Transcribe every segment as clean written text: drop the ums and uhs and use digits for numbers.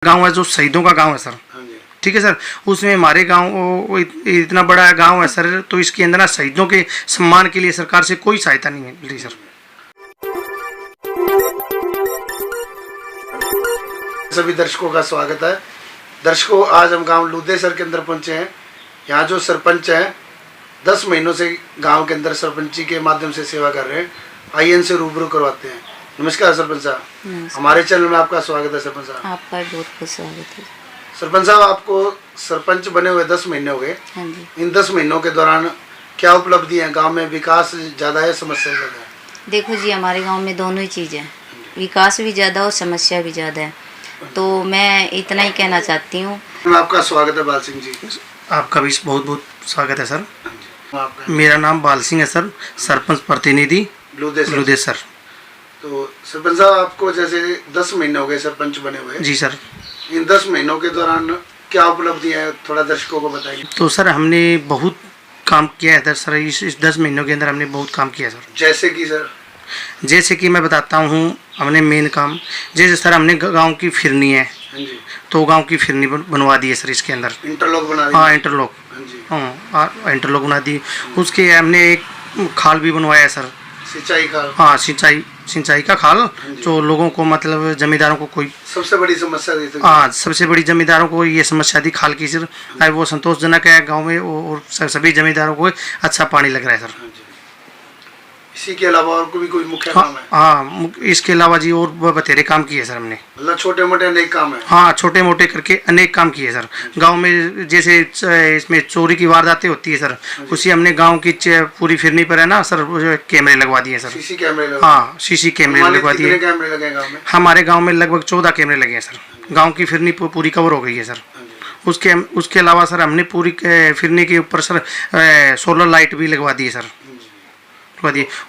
गांव है जो शहीदों का गांव है सर। ठीक है सर, उसमें हमारे गांव इतना बड़ा गांव है सर, तो इसके अंदर ना शहीदों के सम्मान के लिए सरकार से कोई सहायता नहीं मिल रही सर। सभी दर्शकों का स्वागत है। दर्शकों, आज हम गांव लुदेसर के अंदर पहुंचे हैं। यहाँ जो सरपंच हैं 10 महीनों से गांव के अंदर सरपंची के माध्यम से सेवा कर रहे हैं। आइए इनसे रूबरू करवाते हैं। नमस्कार सरपंच साहब, हमारे चैनल में आपका स्वागत है। सरपंच साहब आपका बहुत बहुत स्वागत है। सरपंच साहब, आपको सरपंच बने हुए 10 महीने हो गए। हाँ जी। इन 10 महीनों के दौरान क्या उपलब्धि है? गांव में विकास ज़्यादा है, समस्या ज़्यादा है? देखो जी, हमारे गांव में दोनों ही चीज़ें हैं, विकास भी ज़्यादा और समस्या भी ज़्यादा है। तो मैं इतना ही कहना चाहती हूँ। आपका स्वागत है बाल सिंह जी। आपका भी बहुत बहुत स्वागत है सर। आपका मेरा नाम बाल सिंह है सर, सरपंच प्रतिनिधि लुदेसर। तो सरपंच साहब, आपको जैसे 10 महीने हो गए सरपंच बने हुए। जी सर। इन 10 महीनों के दौरान क्या उपलब्धि है, थोड़ा दर्शकों को बताइए। तो सर हमने बहुत काम किया है सर। इस 10 महीनों के अंदर हमने बहुत काम किया सर। जैसे कि सर? जैसे कि मैं बताता हूँ, हमने मेन काम जैसे सर हमने गांव की फिरनी है। हाँ जी। तो गांव की फिरनी बनवा दी है सर इसके अंदर। इंटरलॉक बना दी? हाँ, इंटरलॉक। हाँ जी। हाँ, इंटरलॉक बना दी। उसके हमने एक खाल भी बनवाया सर। सिंचाई खाल? हाँ, सिंचाई का खाल, जो लोगों को मतलब जमींदारों को कोई सबसे बड़ी समस्या दी थी। हाँ, सबसे बड़ी जमींदारों को ये समस्या थी खाल की सर। वो संतोषजनक है गांव में, और सभी जमींदारों को अच्छा पानी लग रहा है सर। हाँ जी। इसी के अलावा और कोई मुख्य काम है? हाँ, इसके अलावा जी और बतेरे काम किए सर हमने। मतलब छोटे मोटे अनेक काम है? हाँ, छोटे मोटे करके अनेक काम किए सर। गांव में जैसे इसमें चोरी की वारदातें होती है सर, उसी हमने गांव की पूरी फिरनी पर है ना सर, कैमरे लगवा दिए सर। सीसी कैमरे? हाँ, सीसी कैमरे लगवा दिए। कितने कैमरे लगे गांव में? हमारे गांव में लगभग 14 कैमरे लगे हैं सर। गांव की फिरनी पूरी कवर हो गई है सर। उसके अलावा सर हमने पूरी फिरनी के ऊपर सर सोलर लाइट भी लगवा दी है सर।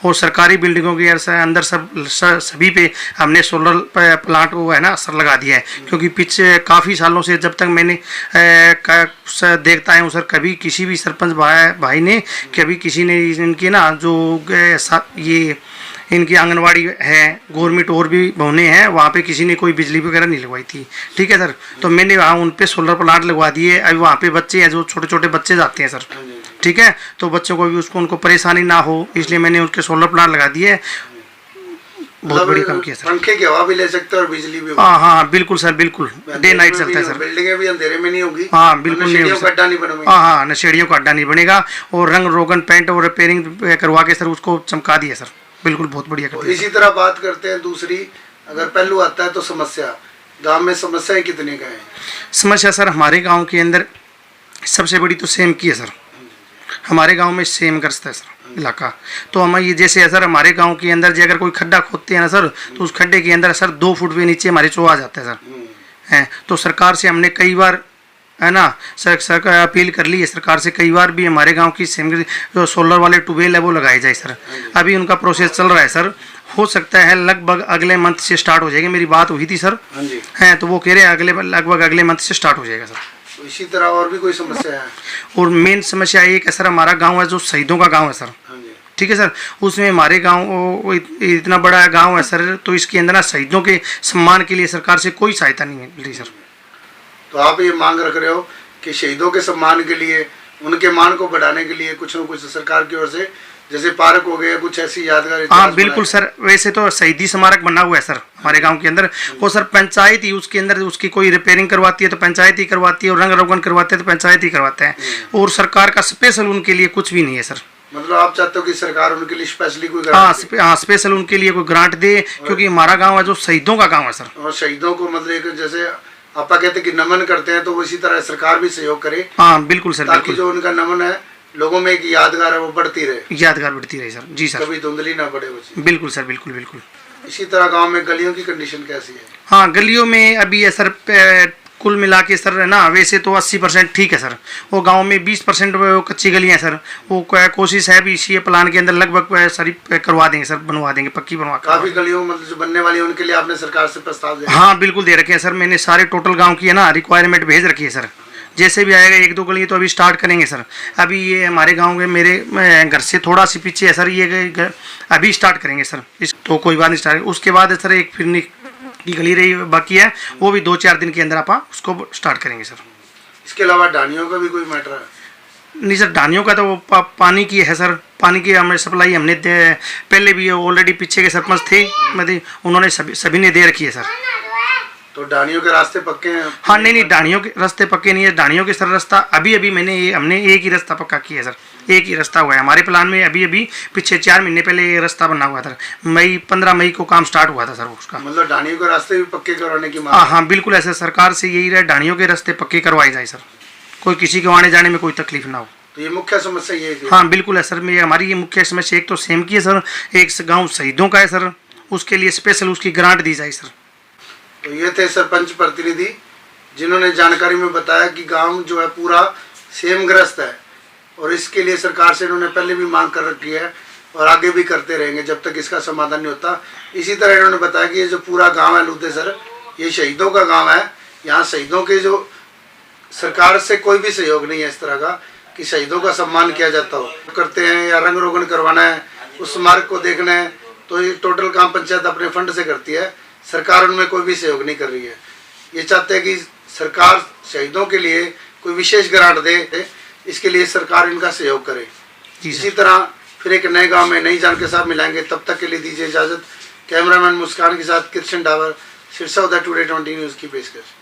और सरकारी बिल्डिंगों के अंदर सभी पे हमने सोलर प्लांट वो है ना सर लगा दिया है। क्योंकि पिछले काफ़ी सालों से जब तक मैंने देखता हूँ सर, कभी किसी भी सरपंच भाई ने कभी किसी ने इनकी ना जो ये इनकी आंगनवाड़ी है, गवर्नमेंट और भी भवनें हैं, वहाँ पे किसी ने कोई बिजली वगैरह नहीं लगवाई थी। ठीक है सर, तो मैंने वहाँ उन पे सोलर प्लांट लगवा दिए। अभी वहाँ पे बच्चे हैं, जो छोटे छोटे बच्चे जाते हैं सर। ठीक है, तो बच्चों को भी उनको परेशानी ना हो, इसलिए मैंने उनके सोलर प्लांट लगा दिए। बहुत बड़ी काम किया सर। पंखे की हवा भी ले सकते हैं और बिजली भी? हाँ हाँ, बिल्कुल सर, बिल्कुल डे नाइट चलता है सर। बिल्डिंगें भी अंधेरे में नहीं होगी? हाँ, बिल्कुल नहीं होगी। अड्डा नहीं बनेगा? हाँ हाँ, नशेड़ियों का अड्डा नहीं बनेगा। और रंग रोगन पेंट और रिपेयरिंग करवा के सर उसको चमका दिया सर। बिल्कुल बहुत बढ़िया कर दिया। इसी तरह बात करते हैं दूसरी, अगर पहलू आता है तो समस्या। गांव में समस्याएं कितनी का है? समस्या सर हमारे गांव के अंदर सबसे बड़ी तो सेम की है सर। हमारे गांव में सेम ग्रस्त है सर इलाका। तो हम ये जैसे है सर, हमारे गांव के अंदर जो अगर कोई खड्डा खोदते हैं ना सर, तो उस खड्डे के अंदर सर 2 फुट के नीचे हमारे चूहा आ जाता है सर। हैं, तो सरकार से हमने कई बार है ना सर अपील कर ली है सरकार से कई बार भी, हमारे गांव की सेम जो सोलर वाले ट्यूबवेल है वो लगाए जाए सर। अभी उनका प्रोसेस चल रहा है सर। हो सकता है लगभग अगले मंथ से स्टार्ट हो जाएगा। मेरी बात हुई थी सर। हैं, तो वो कह रहे हैं लगभग अगले मंथ से स्टार्ट हो जाएगा सर। तो इसी तरह और भी कोई समस्या है? और मेन समस्या एक है सर, हमारा गाँव है जो शहीदों का गाँव है सर। ठीक है सर, उसमें हमारे गांव इतना बड़ा गांव है सर, तो इसके अंदर ना शहीदों के सम्मान के लिए सरकार से कोई सहायता नहीं मिल रही सर। तो आप ये मांग रख रहे हो कि शहीदों के सम्मान के लिए, उनके मान को बढ़ाने के लिए कुछ न कुछ सरकार की ओर से, जैसे पार्क हो गया, कुछ ऐसी यादगार? हाँ बिल्कुल सर, वैसे तो शहीदी स्मारक बना हुआ है सर हमारे गांव के अंदर। वो सर पंचायत ही उसके अंदर उसकी कोई रिपेयरिंग करवाती है तो पंचायत ही करवाती है, और रंग रोगन करवाते हैं तो पंचायत ही करवाते हैं। और सरकार का स्पेशल उनके लिए कुछ भी नहीं है सर। मतलब आप चाहते हो कि सरकार उनके लिए स्पेशली कोई हाँ, स्पेशल उनके लिए कोई ग्रांट दे, क्योंकि हमारा गाँव है जो शहीदों का गाँव है सर। और शहीदों को मतलब जैसे आप कहते हैं कि नमन करते हैं, तो वो इसी तरह सरकार भी सहयोग करे। हाँ बिल्कुल सर, ताकि जो उनका नमन है लोगों में एक यादगार है वो बढ़ती रहे। यादगार बढ़ती रहे सर। जी सर, कभी धुंधली ना पड़े वो। बिल्कुल सर, बिल्कुल बिल्कुल। इसी तरह गांव में गलियों की कंडीशन कैसी है? हाँ, गलियों में अभी है सर कुल मिला के सर है ना, वैसे तो 80% ठीक है सर। वो गांव में 20% कच्ची गलियां हैं सर। वो कोशिश है भी इसी प्लान के अंदर लगभग सारी करवा देंगे सर, बनवा देंगे, पक्की बनवा। काफी गलियों मतलब जो बनने वाली है उनके लिए आपने सरकार से प्रस्ताव दिया? हाँ बिल्कुल दे रखे हैं सर। मैंने सारे टोटल गाँव की है ना रिक्वायरमेंट भेज रखी है सर। जैसे भी आएगा 1-2 गली तो अभी स्टार्ट करेंगे सर। अभी ये हमारे गांव के मेरे घर से थोड़ा सी पीछे है सर, ये अभी स्टार्ट करेंगे सर। इस तो कोई बात नहीं स्टार्ट। उसके बाद सर एक फिर की गली रही बाकी है, वो भी 2-4 दिन के अंदर आप उसको स्टार्ट करेंगे सर। इसके अलावा डानियों का भी कोई मैटर है? नहीं सर, डानियों का तो वो पानी की है सर, पानी की हमें सप्लाई हमने पहले भी ऑलरेडी पीछे के सरपंच थे, मतलब उन्होंने सभी ने दे रखी है सर। तो डानियों के रास्ते पक्के हैं? हाँ नहीं, डानियों के रास्ते पक्के नहीं है। डानियों के सर रास्ता अभी हमने एक ही रास्ता पक्का किया है सर, एक ही रास्ता हुआ है हमारे प्लान में। अभी पीछे 4 महीने पहले ये रास्ता बना हुआ था, 15 मई को काम स्टार्ट हुआ था सर उसका। मतलब डानियों के रास्ते भी पक्के करवाने की मांग? हाँ बिल्कुल, ऐसे सरकार से यही रहे, डानियों के रास्ते पक्के करवाए जाए सर, कोई किसी को आने जाने में कोई तकलीफ ना हो। तो ये मुख्य समस्या ये थी? हाँ बिल्कुल है सर, हमारी ये मुख्य समस्या एक तो सेम की है सर, एक गाँव शहीदों का है सर, उसके लिए स्पेशल उसकी ग्रांट दी जाए सर। तो ये थे सरपंच प्रतिनिधि जिन्होंने जानकारी में बताया कि गांव जो है पूरा सेमग्रस्त है और इसके लिए सरकार से इन्होंने पहले भी मांग कर रखी है और आगे भी करते रहेंगे जब तक इसका समाधान नहीं होता। इसी तरह इन्होंने बताया कि ये जो पूरा गांव है लुदेसर, ये शहीदों का गांव है। यहाँ शहीदों के जो सरकार से कोई भी सहयोग नहीं है इस तरह का कि शहीदों का सम्मान किया जाता हो करते हैं या रंग रोगन करवाना है, उस स्मारक को देखना है, तो ये टोटल काम पंचायत अपने फंड से करती है। सरकार उनमें कोई भी सहयोग नहीं कर रही है। ये चाहते हैं कि सरकार शहीदों के लिए कोई विशेष ग्रांट दे, इसके लिए सरकार इनका सहयोग करे। इसी तरह फिर एक नए गांव में नई जानकारी के साथ मिलाएंगे, तब तक के लिए दीजिए इजाजत। कैमरामैन मुस्कान के साथ कृष्ण डावर, सिरसा उदय टुडे 20 न्यूज़ की पेशकश।